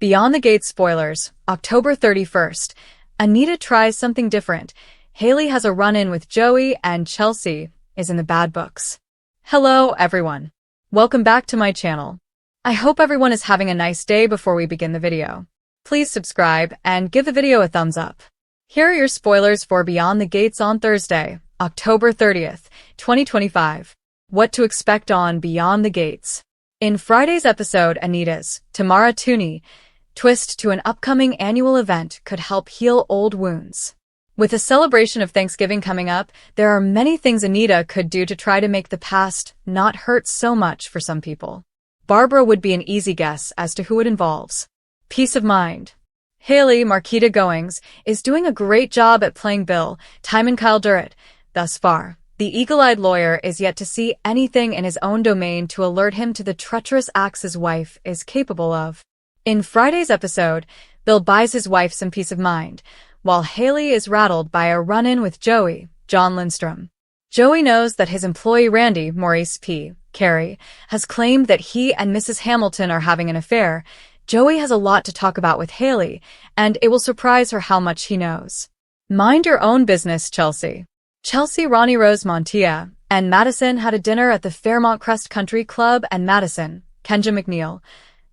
Beyond the Gates spoilers, October 31st. Anita tries something different. Haley has a run-in with Joey, and Chelsea is in the bad books. Hello, everyone. Welcome back to my channel. I hope everyone is having a nice day. Before we begin the video, please subscribe and give the video a thumbs up. Here are your spoilers for Beyond the Gates on Thursday, October 30th, 2025. What to expect on Beyond the Gates. In Friday's episode, Anita's Tamara Tooney twist to an upcoming annual event could help heal old wounds. With a celebration of Thanksgiving coming up, there are many things Anita could do to try to make the past not hurt so much for some people. Barbara would be an easy guess as to who it involves. Peace of mind. Haley, Marquita Goings, is doing a great job at playing Bill, Timon Kyle Durrett. Thus far, the eagle-eyed lawyer is yet to see anything in his own domain to alert him to the treacherous acts his wife is capable of. In Friday's episode, Bill buys his wife some peace of mind, while Haley is rattled by a run-in with Joey, John Lindstrom. Joey knows that his employee Randy, Maurice P. Carey, has claimed that he and Mrs. Hamilton are having an affair. Joey has a lot to talk about with Haley, and it will surprise her how much he knows. Mind your own business, Chelsea. Chelsea, Ronnie Rose Montilla, and Madison had a dinner at the Fairmont Crest Country Club, and Madison, Kenja McNeil,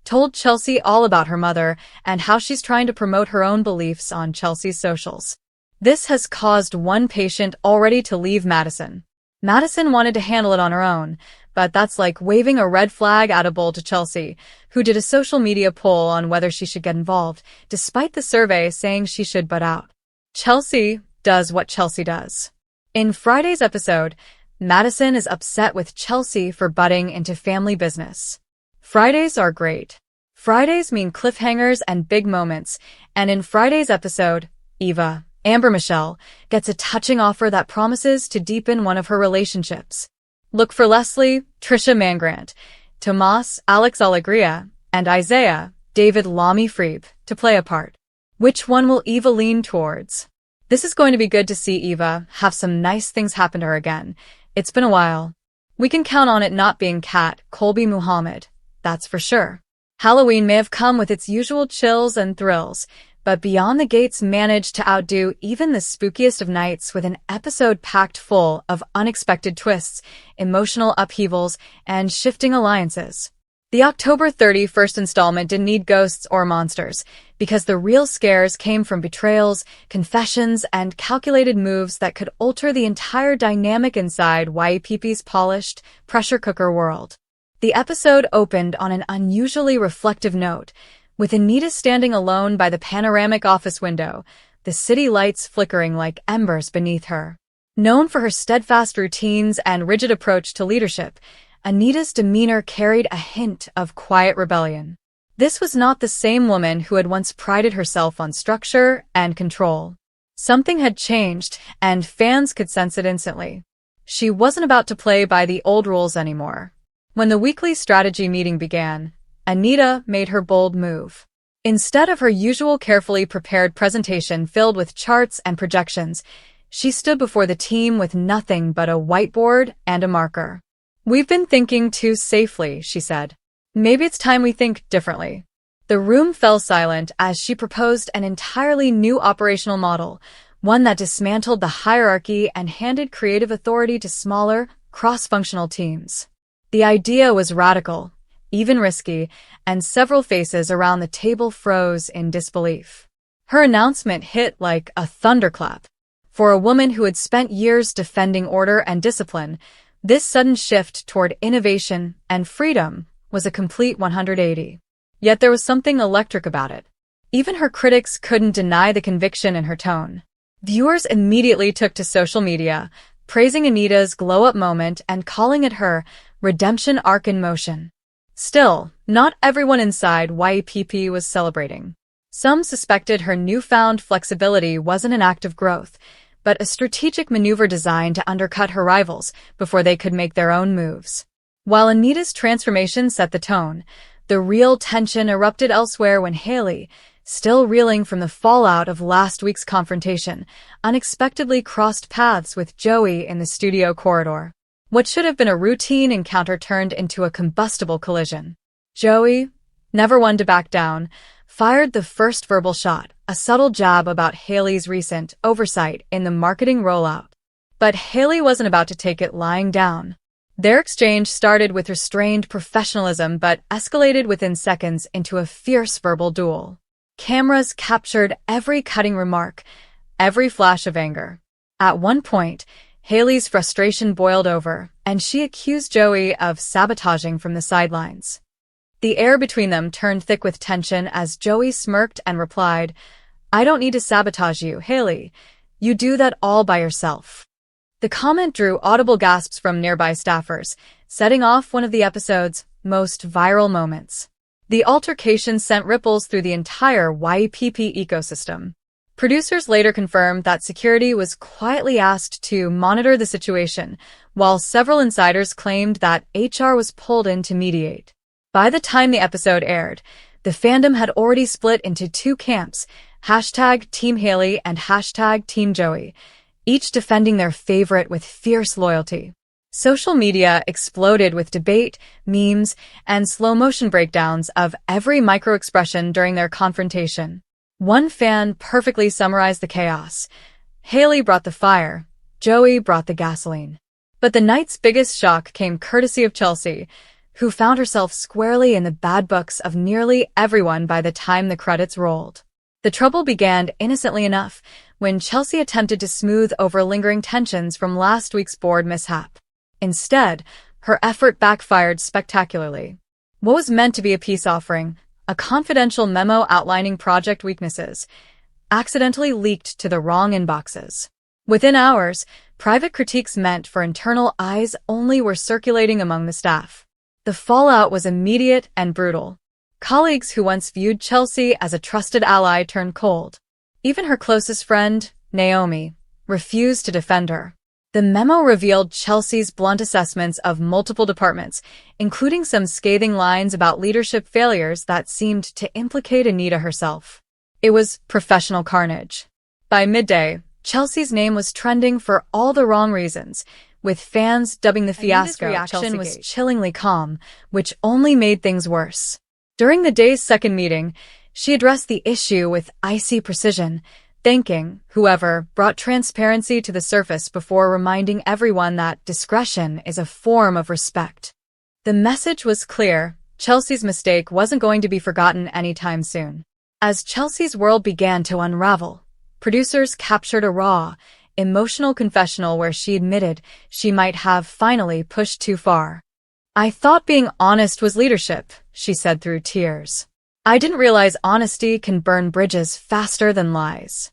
told Chelsea all about her mother and how she's trying to promote her own beliefs on Chelsea's socials. This has caused one patient already to leave Madison. Madison wanted to handle it on her own, but that's like waving a red flag at a bull to Chelsea, who did a social media poll on whether she should get involved, despite the survey saying she should butt out. Chelsea does what Chelsea does. In Friday's episode, Madison is upset with Chelsea for butting into family business. Fridays are great. Fridays mean cliffhangers and big moments, and in Friday's episode, Eva, Amber Michelle, gets a touching offer that promises to deepen one of her relationships. Look for Leslie, Trisha Mangrant, Tomas, Alex Alegria, and Isaiah, David Lamy Freeb, to play a part. Which one will Eva lean towards? This is going to be good to see Eva have some nice things happen to her again. It's been a while. We can count on it not being Kat Colby Muhammad. That's for sure. Halloween may have come with its usual chills and thrills, but Beyond the Gates managed to outdo even the spookiest of nights with an episode packed full of unexpected twists, emotional upheavals, and shifting alliances. The October 31st installment didn't need ghosts or monsters, because the real scares came from betrayals, confessions, and calculated moves that could alter the entire dynamic inside YPP's polished, pressure cooker world. The episode opened on an unusually reflective note, with Anita standing alone by the panoramic office window, the city lights flickering like embers beneath her. Known for her steadfast routines and rigid approach to leadership, Anita's demeanor carried a hint of quiet rebellion. This was not the same woman who had once prided herself on structure and control. Something had changed, and fans could sense it instantly. She wasn't about to play by the old rules anymore. When the weekly strategy meeting began, Anita made her bold move. Instead of her usual carefully prepared presentation filled with charts and projections, she stood before the team with nothing but a whiteboard and a marker. "We've been thinking too safely," she said. "Maybe it's time we think differently." The room fell silent as she proposed an entirely new operational model, one that dismantled the hierarchy and handed creative authority to smaller, cross-functional teams. The idea was radical, even risky, and several faces around the table froze in disbelief. Her announcement hit like a thunderclap. For a woman who had spent years defending order and discipline, this sudden shift toward innovation and freedom was a complete 180. Yet there was something electric about it. Even her critics couldn't deny the conviction in her tone. Viewers immediately took to social media, praising Anita's glow-up moment and calling it her redemption arc in motion. Still, not everyone inside YPP was celebrating. Some suspected her newfound flexibility wasn't an act of growth, but a strategic maneuver designed to undercut her rivals before they could make their own moves. While Anita's transformation set the tone, the real tension erupted elsewhere when Haley, still reeling from the fallout of last week's confrontation, unexpectedly crossed paths with Joey in the studio corridor. What should have been a routine encounter turned into a combustible collision. Joey, never one to back down, fired the first verbal shot, a subtle jab about Hailey's recent oversight in the marketing rollout. But Hailey wasn't about to take it lying down. Their exchange started with restrained professionalism but escalated within seconds into a fierce verbal duel. Cameras captured every cutting remark, every flash of anger. At one point, Hailey's frustration boiled over, and she accused Joey of sabotaging from the sidelines. The air between them turned thick with tension as Joey smirked and replied, "I don't need to sabotage you, Hailey. You do that all by yourself." The comment drew audible gasps from nearby staffers, setting off one of the episode's most viral moments. The altercation sent ripples through the entire YPP ecosystem. Producers later confirmed that security was quietly asked to monitor the situation, while several insiders claimed that HR was pulled in to mediate. By the time the episode aired, the fandom had already split into two camps, #Team Hailey and #Team Joey, each defending their favorite with fierce loyalty. Social media exploded with debate, memes, and slow-motion breakdowns of every micro-expression during their confrontation. One fan perfectly summarized the chaos. Hailey brought the fire, Joey brought the gasoline. But the night's biggest shock came courtesy of Chelsea, who found herself squarely in the bad books of nearly everyone by the time the credits rolled. The trouble began innocently enough when Chelsea attempted to smooth over lingering tensions from last week's board mishap. Instead, her effort backfired spectacularly. What was meant to be a peace offering, a confidential memo outlining project weaknesses, accidentally leaked to the wrong inboxes. Within hours, private critiques meant for internal eyes only were circulating among the staff. The fallout was immediate and brutal. Colleagues who once viewed Chelsea as a trusted ally turned cold. Even her closest friend, Naomi, refused to defend her. The memo revealed Chelsea's blunt assessments of multiple departments, including some scathing lines about leadership failures that seemed to implicate Anita herself. It was professional carnage. By midday, Chelsea's name was trending for all the wrong reasons, with fans dubbing the fiasco reaction was chillingly calm, which only made things worse. During the day's second meeting, she addressed the issue with icy precision, thanking whoever brought transparency to the surface before reminding everyone that discretion is a form of respect. The message was clear: Chelsea's mistake wasn't going to be forgotten anytime soon. As Chelsea's world began to unravel, producers captured a raw, emotional confessional where she admitted she might have finally pushed too far. "I thought being honest was leadership," she said through tears. "I didn't realize honesty can burn bridges faster than lies."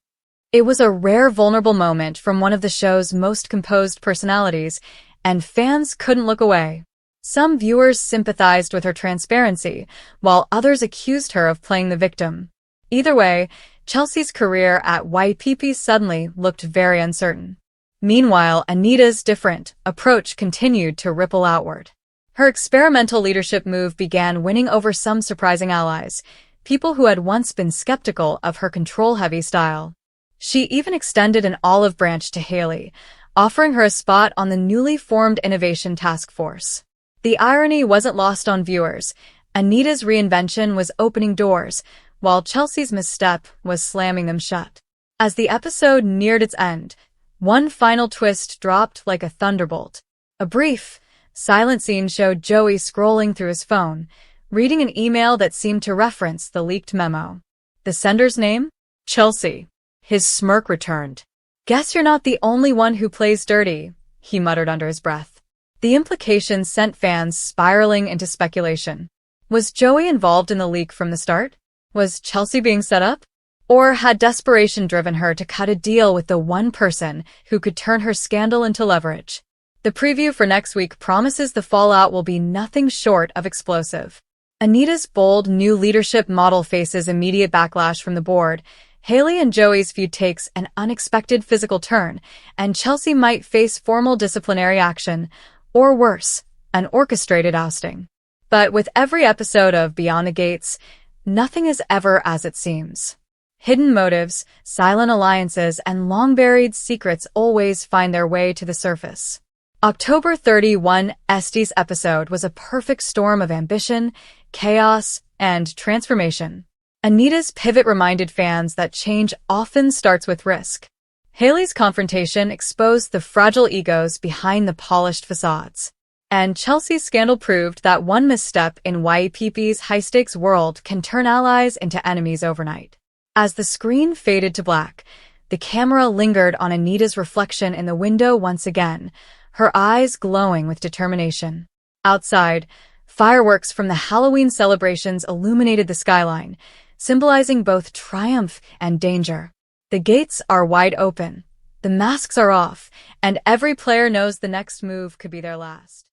It was a rare vulnerable moment from one of the show's most composed personalities, and fans couldn't look away. Some viewers sympathized with her transparency, while others accused her of playing the victim. Either way, Chelsea's career at YPP suddenly looked very uncertain. Meanwhile, Anita's different approach continued to ripple outward. Her experimental leadership move began winning over some surprising allies, people who had once been skeptical of her control-heavy style. She even extended an olive branch to Hailey, offering her a spot on the newly formed Innovation Task Force. The irony wasn't lost on viewers. Anita's reinvention was opening doors, while Chelsea's misstep was slamming them shut. As the episode neared its end, one final twist dropped like a thunderbolt. A brief, silent scene showed Joey scrolling through his phone, reading an email that seemed to reference the leaked memo. The sender's name? Chelsea. His smirk returned. "Guess you're not the only one who plays dirty," he muttered under his breath. The implications sent fans spiraling into speculation. Was Joey involved in the leak from the start? Was Chelsea being set up? Or had desperation driven her to cut a deal with the one person who could turn her scandal into leverage? The preview for next week promises the fallout will be nothing short of explosive. Anita's bold new leadership model faces immediate backlash from the board. Hailey and Joey's feud takes an unexpected physical turn, and Chelsea might face formal disciplinary action, or worse, an orchestrated ousting. But with every episode of Beyond the Gates, nothing is ever as it seems. Hidden motives, silent alliances, and long-buried secrets always find their way to the surface. October 31 Estes episode was a perfect storm of ambition, chaos, and transformation. Anita's pivot reminded fans that change often starts with risk. Haley's confrontation exposed the fragile egos behind the polished facades. And Chelsea's scandal proved that one misstep in YPP's high-stakes world can turn allies into enemies overnight. As the screen faded to black, the camera lingered on Anita's reflection in the window once again, her eyes glowing with determination. Outside, fireworks from the Halloween celebrations illuminated the skyline, symbolizing both triumph and danger. The gates are wide open, the masks are off, and every player knows the next move could be their last.